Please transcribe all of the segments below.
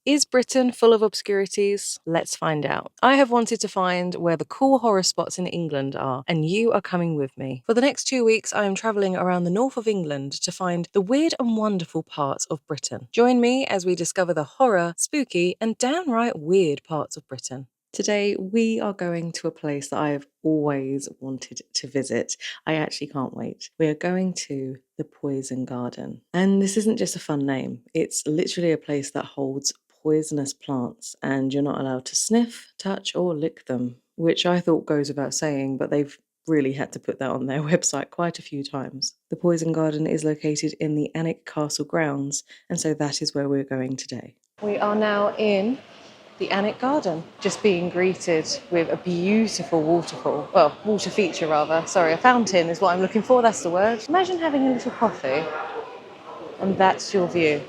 Is Britain full of obscurities? Let's find out. I have wanted to find where the cool horror spots in England are, and you are coming with me. For the next 2 weeks, I am travelling around the north of England to find the weird and wonderful parts of Britain. Join me as we discover the horror, spooky, and downright weird parts of Britain. Today, we are going to a place that I have always wanted to visit. I actually can't wait. We are going to the Poison Garden. And this isn't just a fun name, it's literally a place that holds poisonous plants, and you're not allowed to sniff, touch, or lick them, which I thought goes without saying, but they've really had to put that on their website quite a few times. The Poison Garden is located in the Alnwick Castle grounds, and so that is where we're going today. We are now in the Alnwick Garden, just being greeted with a beautiful waterfall. Well, water feature rather. Sorry, a fountain is what I'm looking for, that's the word. Imagine having a little coffee and that's your view.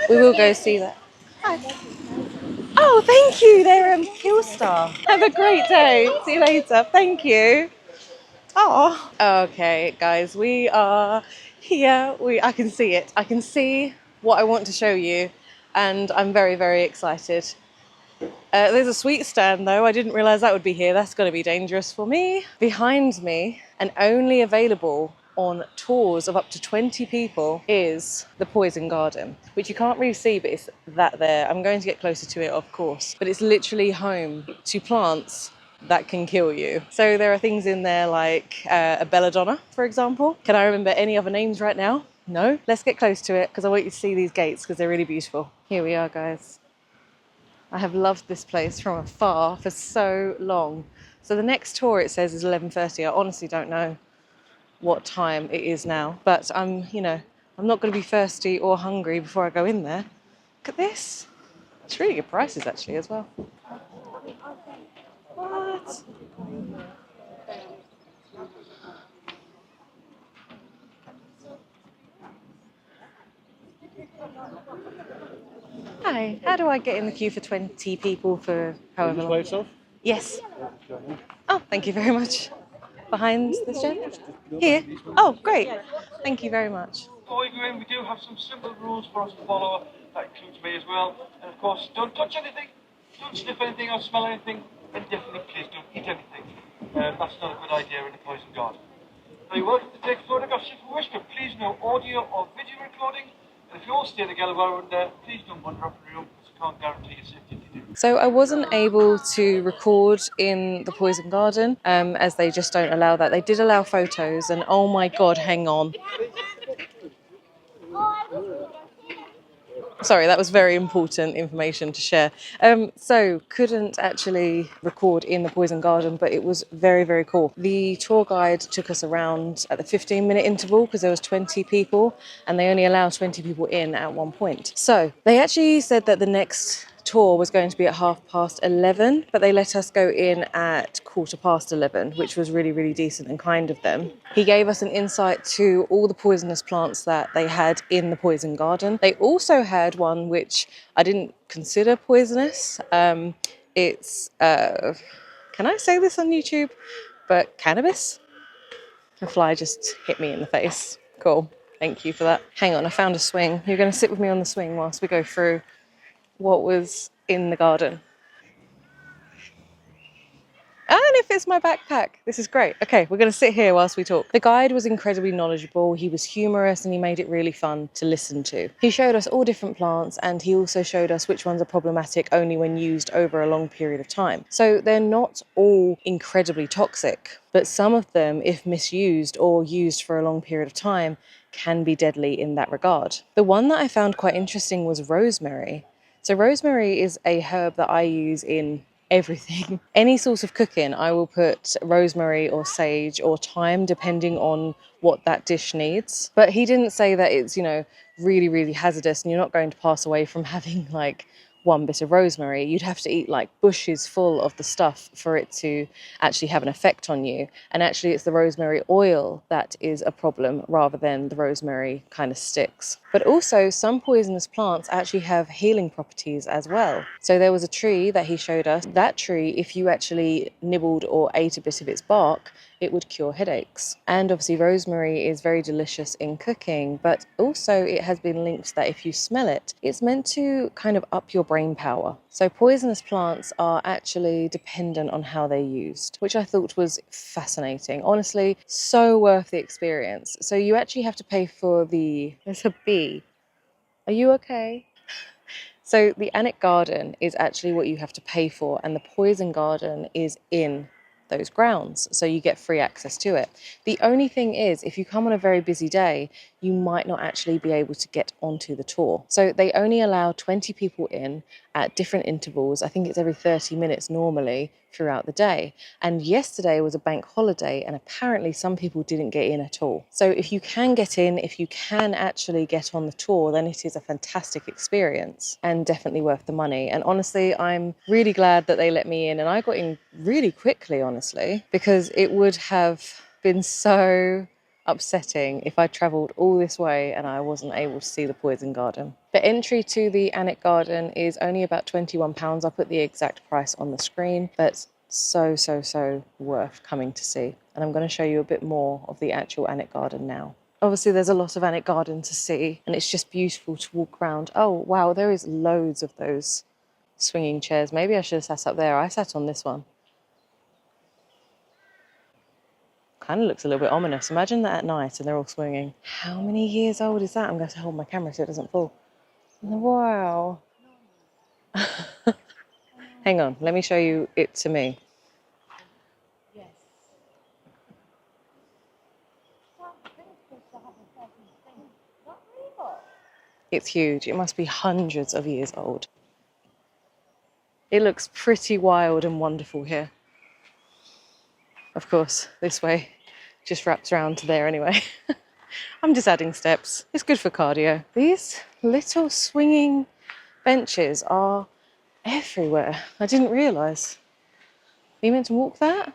We will go see that. Hi. Oh, thank you. They're Killstar. Have a great day. See you later. Thank you. Oh. Okay, guys, we are here. I can see it. I can see what I want to show you, and I'm very, very excited. There's a sweet stand though. I didn't realise that would be here. That's going to be dangerous for me. Behind me, and only available on tours of up to 20 people, is the Poison Garden, which you can't really see, but it's that there. I'm going to get closer to it, of course, but it's literally home to plants that can kill you. So there are things in there like a belladonna, for example. Can I remember any other names right now? No? Let's get close to it because I want you to see these gates because they're really beautiful. Here we are, guys. I have loved this place from afar for so long. So the next tour, it says, is 11:30. I honestly don't know what time it is now, but I'm not going to be thirsty or hungry before I go in there. Look at this. It's really good prices actually as well. What? Hi, how do I get in the queue for 20 people for however long? Yourself? Yes. Oh, thank you very much. Behind this shed? Here? Oh, great. Thank you very much. Before we go in, we do have some simple rules for us to follow. That includes me as well. And of course, don't touch anything, don't sniff anything or smell anything, and definitely please don't eat anything. That's not a good idea in the Poison Garden. Now, you're welcome to take photographs if you wish, but please no audio or video recording. And if you all stay together while we're in there, please don't wander up in the room because I can't guarantee your safety if you do. So I wasn't able to record in the Poison Garden as they just don't allow that. They did allow photos, and oh my God, hang on. Sorry, that was very important information to share. So couldn't actually record in the Poison Garden, but it was very, very cool. The tour guide took us around at the 15-minute interval because there was 20 people and they only allow 20 people in at one point. So they actually said that the next tour was going to be at 11:30, but they let us go in at 11:15, which was really, really decent and kind of them. He gave us an insight to all the poisonous plants that they had in the Poison Garden. They also had one which I didn't consider poisonous. It's, can I say this on YouTube? But cannabis? The fly just hit me in the face. Cool. Thank you for that. Hang on, I found a swing. You're going to sit with me on the swing whilst we go through what was in the garden. And it fits my backpack. This is great. Okay, we're going to sit here whilst we talk. The guide was incredibly knowledgeable. He was humorous and he made it really fun to listen to. He showed us all different plants and he also showed us which ones are problematic only when used over a long period of time. So they're not all incredibly toxic, but some of them, if misused or used for a long period of time, can be deadly in that regard. The one that I found quite interesting was rosemary. So rosemary is a herb that I use in everything. Any sort of cooking, I will put rosemary or sage or thyme depending on what that dish needs. But he didn't say that it's, really, really hazardous and you're not going to pass away from having like one bit of rosemary. You'd have to eat like bushes full of the stuff for it to actually have an effect on you. And actually it's the rosemary oil that is a problem rather than the rosemary kind of sticks. But also some poisonous plants actually have healing properties as well. So there was a tree that he showed us. That tree, if you actually nibbled or ate a bit of its bark, it would cure headaches. And obviously rosemary is very delicious in cooking, but also it has been linked that if you smell it, it's meant to kind of up your brain power. So poisonous plants are actually dependent on how they're used, which I thought was fascinating. Honestly, so worth the experience. So you actually have to pay for there's a bee. Are you okay? So the Alnwick garden is actually what you have to pay for, and the poison garden is in those grounds, so you get free access to it. The only thing is, if you come on a very busy day, you might not actually be able to get onto the tour. So they only allow 20 people in at different intervals. I think it's every 30 minutes normally throughout the day. And yesterday was a bank holiday, and apparently some people didn't get in at all. So if you can get in, if you can actually get on the tour, then it is a fantastic experience and definitely worth the money. And honestly, I'm really glad that they let me in, and I got in really quickly, honestly, because it would have been so upsetting if I travelled all this way and I wasn't able to see the poison garden. The entry to the Alnwick garden is only about £21. I'll put the exact price on the screen, but so worth coming to see. And I'm going to show you a bit more of the actual Alnwick garden now. Obviously there's a lot of Alnwick garden to see, and it's just beautiful to walk around. Oh wow, there is loads of those swinging chairs. Maybe I should have sat up there. I sat on this one. Kind of looks a little bit ominous. Imagine that at night and they're all swinging. How many years old is that? I'm going to hold my camera so it doesn't fall. Wow. Hang on, let me show you it to me. It's huge. It must be hundreds of years old. It looks pretty wild and wonderful here. Of course, this way just wraps around to there anyway. I'm just adding steps. It's good for cardio. These little swinging benches are everywhere. I didn't realise. Are you meant to walk that?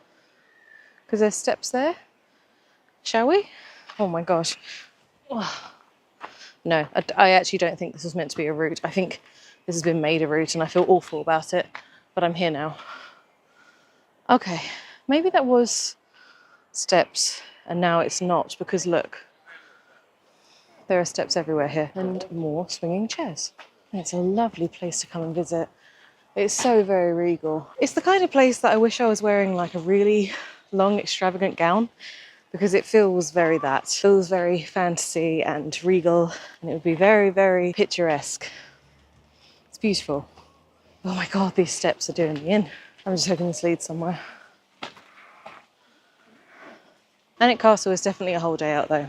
Because there's steps there. Shall we? Oh my gosh. Oh. No, I actually don't think this was meant to be a route. I think this has been made a route and I feel awful about it. But I'm here now. Okay, maybe that was steps and now it's not, because look, there are steps everywhere here and more swinging chairs. It's a lovely place to come and visit. It's so very regal. It's the kind of place that I wish I was wearing like a really long extravagant gown, because it feels very that. It feels very fantasy and regal, and it would be very, very picturesque. It's beautiful. Oh my God, these steps are doing me in. I'm just hoping this leads somewhere. Alnwick Castle is definitely a whole day out though.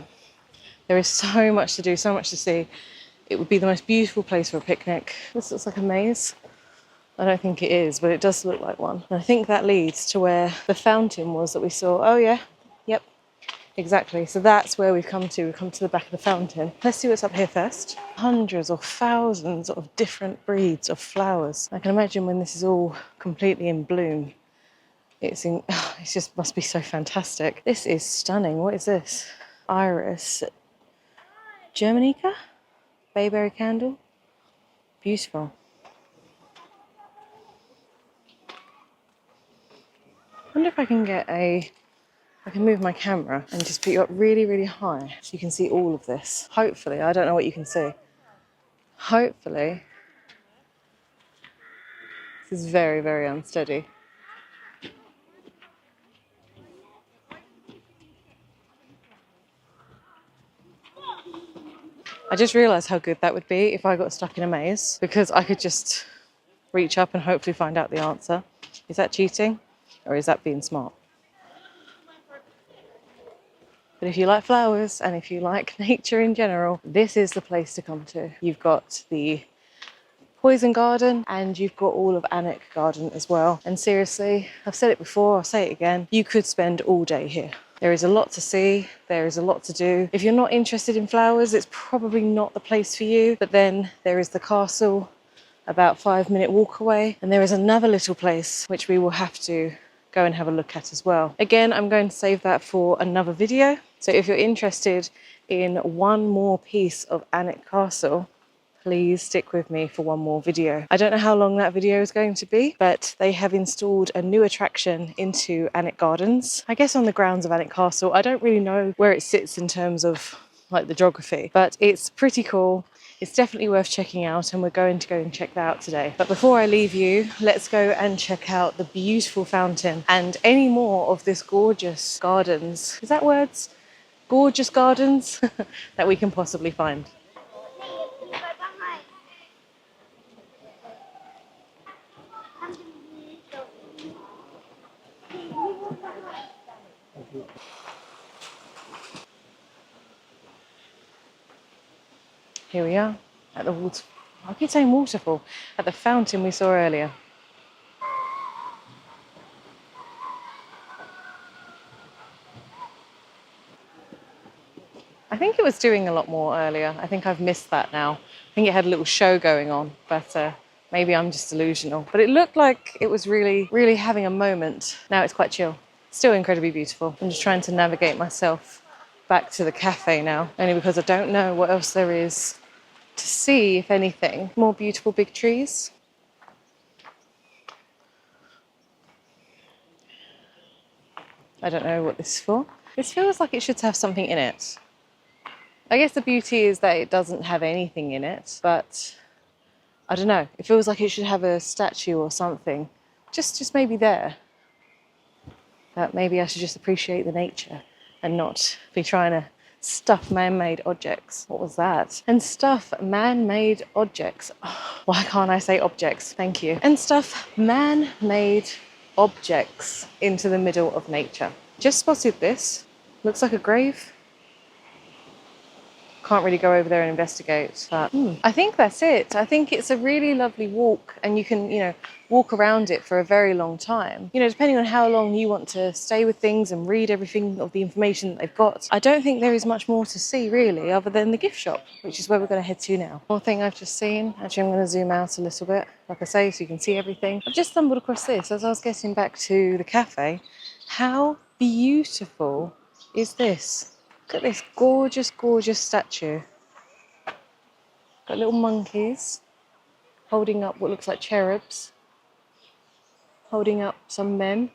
There is so much to do, so much to see. It would be the most beautiful place for a picnic. This looks like a maze. I don't think it is, but it does look like one. And I think that leads to where the fountain was that we saw. Oh yeah, yep, exactly. So that's where we've come to. We've come to the back of the fountain. Let's see what's up here first. Hundreds or thousands of different breeds of flowers. I can imagine when this is all completely in bloom. It just must be so fantastic. This is stunning. What is this? Iris Germanica? Bayberry candle. Beautiful. I wonder if I can I can move my camera and just put you up really, really high so you can see all of this. Hopefully, I don't know what you can see. Hopefully, this is very, very unsteady. I just realised how good that would be if I got stuck in a maze, because I could just reach up and hopefully find out the answer. Is that cheating or is that being smart? But if you like flowers and if you like nature in general, this is the place to come to. You've got the Poison Garden and you've got all of Alnwick Garden as well. And seriously, I've said it before, I'll say it again, you could spend all day here. There is a lot to see, there is a lot to do. If you're not interested in flowers, it's probably not the place for you. But then there is the castle, about 5-minute walk away. And there is another little place which we will have to go and have a look at as well. Again, I'm going to save that for another video. So if you're interested in one more piece of Alnwick Castle, please stick with me for one more video. I don't know how long that video is going to be, but they have installed a new attraction into Alnwick Gardens, I guess on the grounds of Alnwick Castle. I don't really know where it sits in terms of like the geography, but it's pretty cool. It's definitely worth checking out, and we're going to go and check that out today. But before I leave you, let's go and check out the beautiful fountain and any more of this gorgeous gardens. Is that words? Gorgeous gardens that we can possibly find. Here we are at the water. I keep saying waterfall. At the fountain we saw earlier. I think it was doing a lot more earlier. I think I've missed that now. I think it had a little show going on, but maybe I'm just delusional. But it looked like it was really, really having a moment. Now it's quite chill. Still incredibly beautiful. I'm just trying to navigate myself back to the cafe now, only because I don't know what else there is to see, if anything. More beautiful big trees. I don't know what this is for. This feels like it should have something in it. I guess the beauty is that it doesn't have anything in it, but I don't know. It feels like it should have a statue or something. Just maybe there. But maybe I should just appreciate the nature and not be trying to stuff man-made objects. What was that? And stuff man-made objects. Oh, why can't I say objects? Thank you. And stuff man-made objects into the middle of nature. Just spotted this. Looks like a grave. Can't really go over there and investigate, but I think that's it. I think it's a really lovely walk, and you can, walk around it for a very long time. Depending on how long you want to stay with things and read everything of the information that they've got. I don't think there is much more to see really, other than the gift shop, which is where we're going to head to now. One thing I've just seen, actually I'm going to zoom out a little bit, like I say, so you can see everything. I've just stumbled across this as I was getting back to the cafe. How beautiful is this? Look at this gorgeous, gorgeous statue. Got little monkeys holding up what looks like cherubs, holding up some men.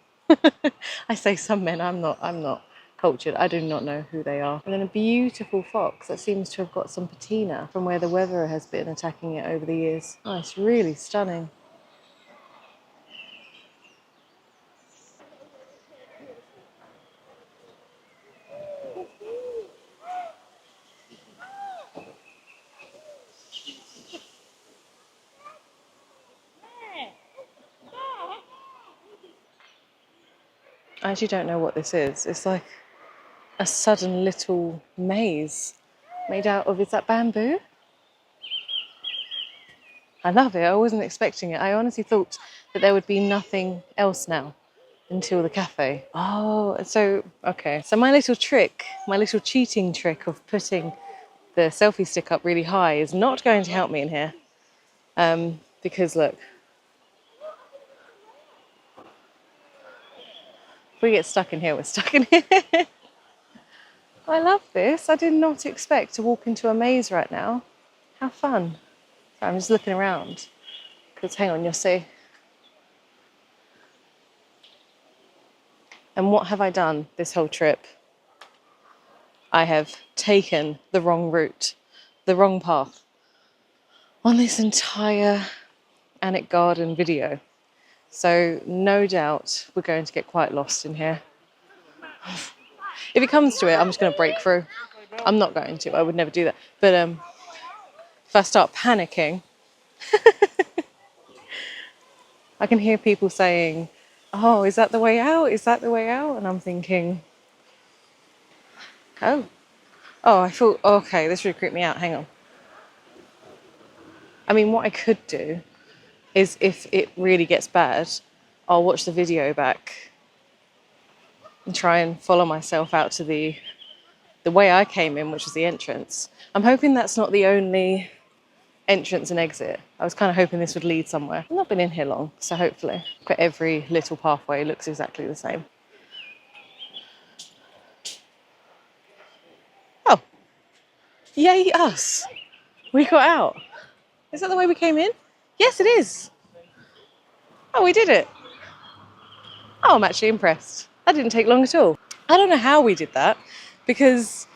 I say some men, I'm not cultured. I do not know who they are. And then a beautiful fox that seems to have got some patina from where the weather has been attacking it over the years. Oh, it's really stunning. I actually don't know what this is. It's like a sudden little maze made out of, is that bamboo? I love it. I wasn't expecting it. I honestly thought that there would be nothing else now until the cafe. Oh, so, okay. So my little trick, my little cheating trick of putting the selfie stick up really high is not going to help me in here. Because look, if we get stuck in here, we're stuck in here. I love this. I did not expect to walk into a maze right now. How fun. So I'm just looking around. Because hang on, you'll see. And what have I done this whole trip? I have taken the wrong route, the wrong path on this entire Alnwick Garden video. So no doubt we're going to get quite lost in here. If it comes to it, I'm just going to break through. I'm not going to. I would never do that. But if I start panicking, I can hear people saying, oh, is that the way out? Is that the way out? And I'm thinking, oh, I thought, okay, this really creeped me out. Hang on. I mean, what I could do is if it really gets bad, I'll watch the video back and try and follow myself out to the way I came in, which was the entrance. I'm hoping that's not the only entrance and exit. I was kind of hoping this would lead somewhere. I've not been in here long, so hopefully. But every little pathway looks exactly the same. Oh, yay us! We got out. Is that the way we came in? Yes, it is. Oh, we did it. Oh, I'm actually impressed. That didn't take long at all. I don't know how we did that because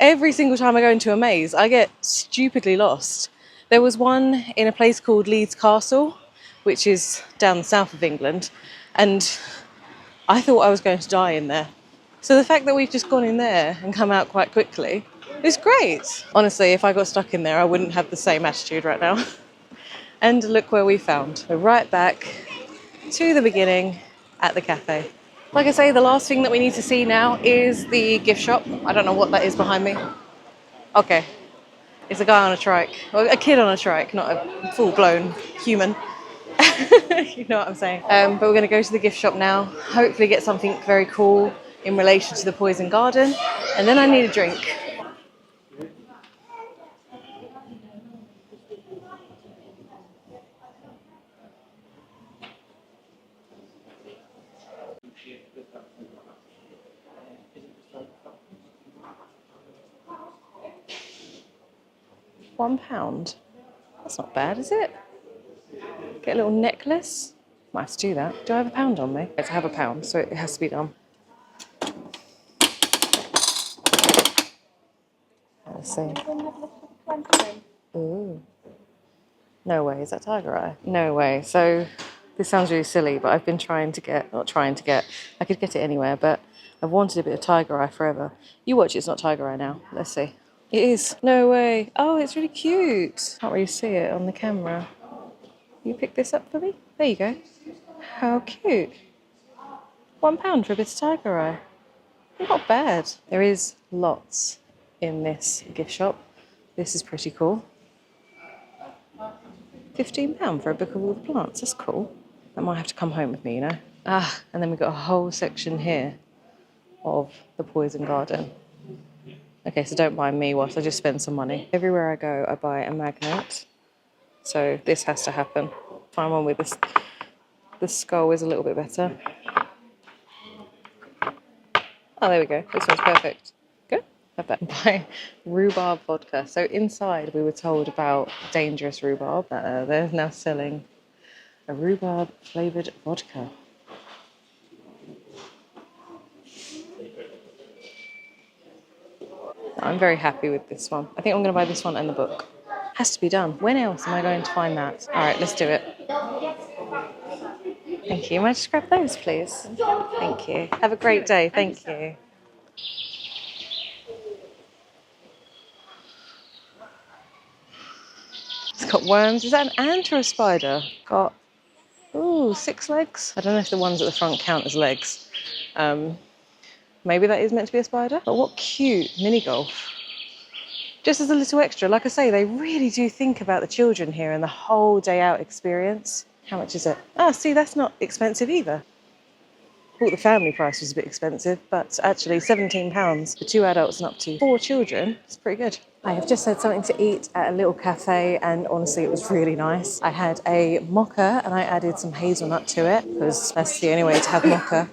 every single time I go into a maze, I get stupidly lost. There was one in a place called Leeds Castle, which is down the south of England, and I thought I was going to die in there. So the fact that we've just gone in there and come out quite quickly is great. Honestly, if I got stuck in there, I wouldn't have the same attitude right now. And look where we found. We're right back to the beginning at the cafe. Like I say, the last thing that we need to see now is the gift shop. I don't know what that is behind me. Okay, it's a guy on a trike, or a kid on a trike, not a full-blown human. You know what I'm saying. But we're going to go to the gift shop now, hopefully get something very cool in relation to the poison garden, and then I need a drink. £1. That's not bad, is it? Get a little necklace. Might have to do that. Do I have a pound on me? I have a pound, so it has to be done. Let's see. Ooh. No way, is that tiger eye? No way. So this sounds really silly, but I've been not trying to get, I could get it anywhere, but I've wanted a bit of tiger eye forever. You watch, it's not tiger eye now. Let's see. It is. No way. Oh, it's really cute. Can't really see it on the camera. You pick this up for me? There you go. How cute. £1 for a bit of tiger eye. Not bad. There is lots in this gift shop. This is pretty cool. £15 for a book of all the plants. That's cool. That might have to come home with me, you know. And then we've got a whole section here of the poison garden. Okay, so don't mind me whilst I just spend some money. Everywhere I go, I buy a magnet. So this has to happen. Find one with this. The skull is a little bit better. Oh, there we go. This one's perfect. Good. Have that. Buy rhubarb vodka. So inside we were told about dangerous rhubarb. They're now selling a rhubarb flavoured vodka. I'm very happy with this one. I think I'm going to buy this one and the book. Has to be done. When else am I going to find that? All right, let's do it. Thank you. Might I just grab those, please? Thank you. Have a great day. Thank you. It's got worms. Is that an ant or a spider? Got, ooh, 6 legs. I don't know if the ones at the front count as legs. Maybe that is meant to be a spider. But what cute mini golf. Just as a little extra. Like I say, they really do think about the children here and the whole day out experience. How much is it? Ah, see, that's not expensive either. Thought the family price was a bit expensive, but actually £17 for 2 adults and up to 4 children. It's pretty good. I have just had something to eat at a little cafe and honestly it was really nice. I had a mocha and I added some hazelnut to it because that's the only way to have mocha,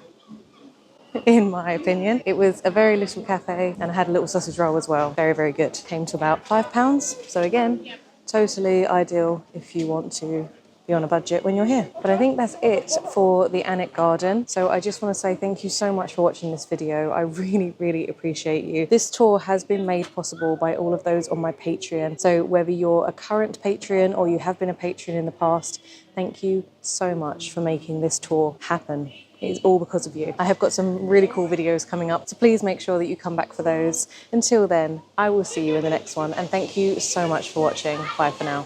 in my opinion. It was a very little cafe and I had a little sausage roll as well. Very, very good. Came to about £5. So again, totally ideal if you want to be on a budget when you're here. But I think that's it for the Alnwick garden. So I just want to say thank you so much for watching this video. I really, really appreciate you. This tour has been made possible by all of those on my Patreon. So whether you're a current Patreon or you have been a Patreon in the past, thank you so much for making this tour happen. It's all because of you. I have got some really cool videos coming up, so please make sure that you come back for those. Until then, I will see you in the next one, and thank you so much for watching. Bye for now.